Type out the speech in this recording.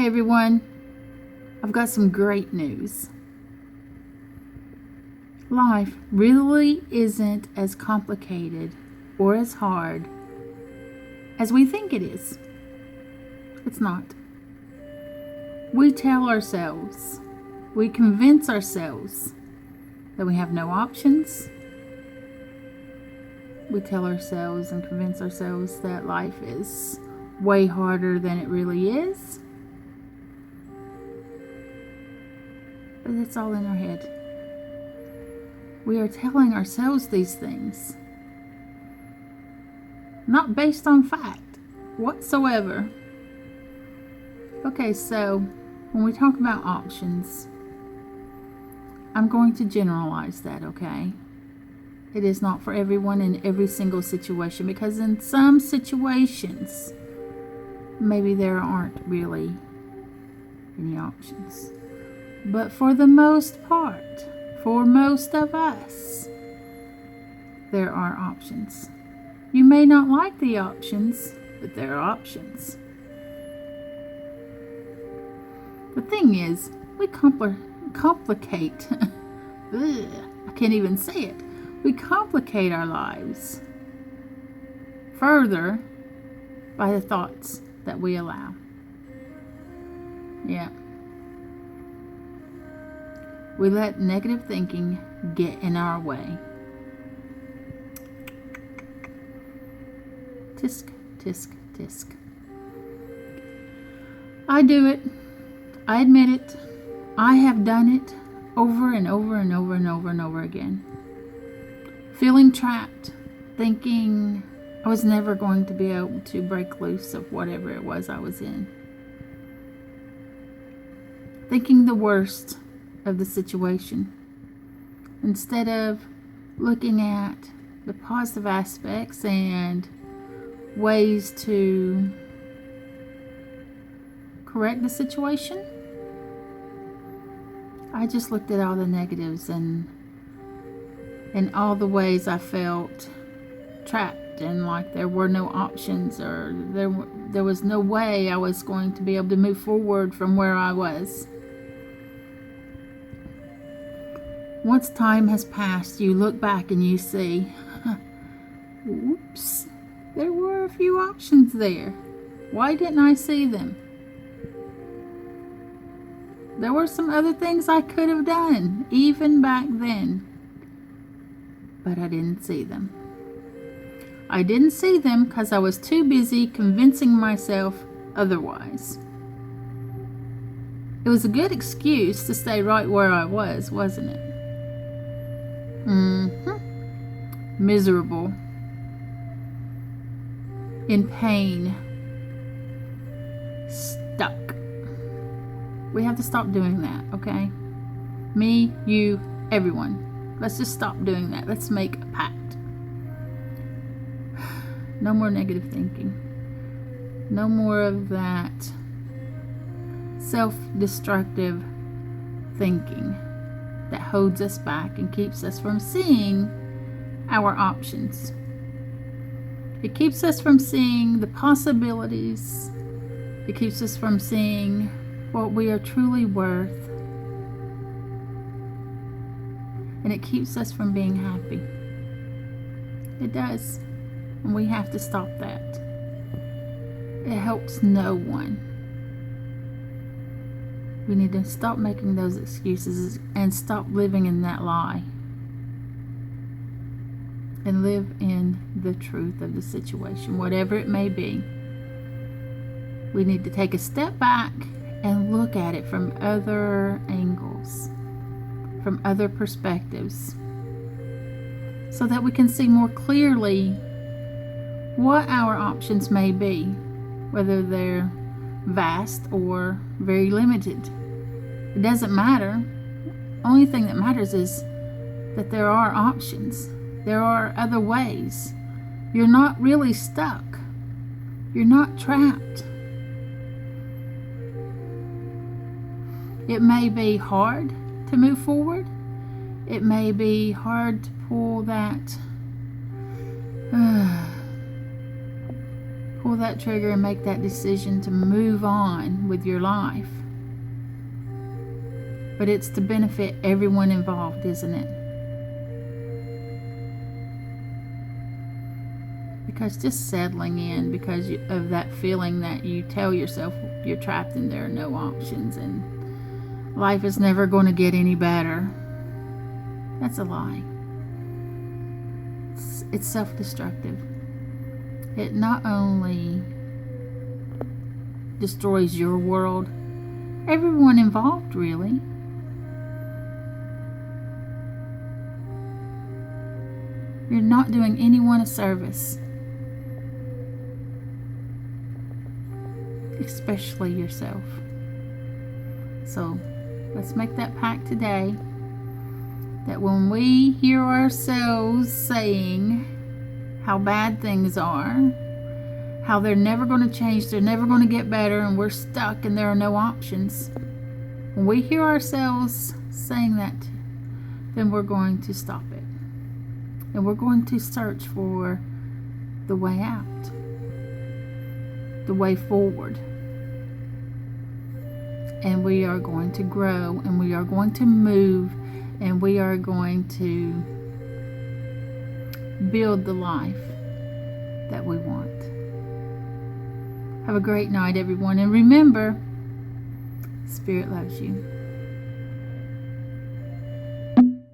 Hi everyone, I've got some great news. Life really isn't as complicated or as hard as we think it is. It's not. We tell ourselves, we convince ourselves that we have no options. We tell ourselves and convince ourselves that life is way harder than it really is. But it's all in our head. We are telling ourselves these things, not based on fact whatsoever. Okay, so when we talk about options, I'm going to generalize that, okay? It is not for everyone in every single situation, because in some situations, maybe there aren't really any options. But for the most part, for most of us, there are options. You may not like the options, but there are options. The thing is, we complicate. I can't even say it. We complicate our lives further by the thoughts that we allow. Yeah. We let negative thinking get in our way. Tisk, tisk, tisk. I do it. I admit it. I have done it over and over and over and over and over again. Feeling trapped, thinking I was never going to be able to break loose of whatever it was I was in. Thinking the worst of the situation instead of looking at the positive aspects and ways to correct the situation. I just looked at all the negatives and all the ways I felt trapped and like there were no options, or there was no way I was going to be able to move forward from where I was. Once time has passed, you look back and you see, oops, there were a few options there. Why didn't I see them? There were some other things I could have done, even back then. But I didn't see them. I didn't see them because I was too busy convincing myself otherwise. It was a good excuse to stay right where I was, wasn't it? Miserable. In pain. Stuck. We have to stop doing that, okay? Me, you, everyone. Let's just stop doing that. Let's make a pact. No more negative thinking. No more of that self-destructive thinking that holds us back and keeps us from seeing our options. It keeps us from seeing the possibilities. It keeps us from seeing what we are truly worth. And it keeps us from being happy. It does. And we have to stop that. It helps no one. We need to stop making those excuses and stop living in that lie. And live in the truth of the situation, whatever it may be. We need to take a step back and look at it from other angles, from other perspectives, so that we can see more clearly what our options may be, whether they're vast or very limited. It doesn't matter. Only thing that matters is that there are options. There are other ways. You're not really stuck. You're not trapped. It may be hard to move forward. It may be hard to pull pull that trigger and make that decision to move on with your life. But it's to benefit everyone involved, isn't it? Because just settling in because of that feeling that you tell yourself you're trapped and there are no options and life is never going to get any better. That's a lie. It's self-destructive. It not only destroys your world, everyone involved, really. You're not doing anyone a service, especially yourself. So let's make that pact today that when we hear ourselves saying how bad things are, how they're never going to change, they're never going to get better, and we're stuck and there are no options, when we hear ourselves saying that, then we're going to stop it. And we're going to search for the way out, the way forward. And we are going to grow, and we are going to move, and we are going to build the life that we want. Have a great night, everyone. And remember, Spirit loves you.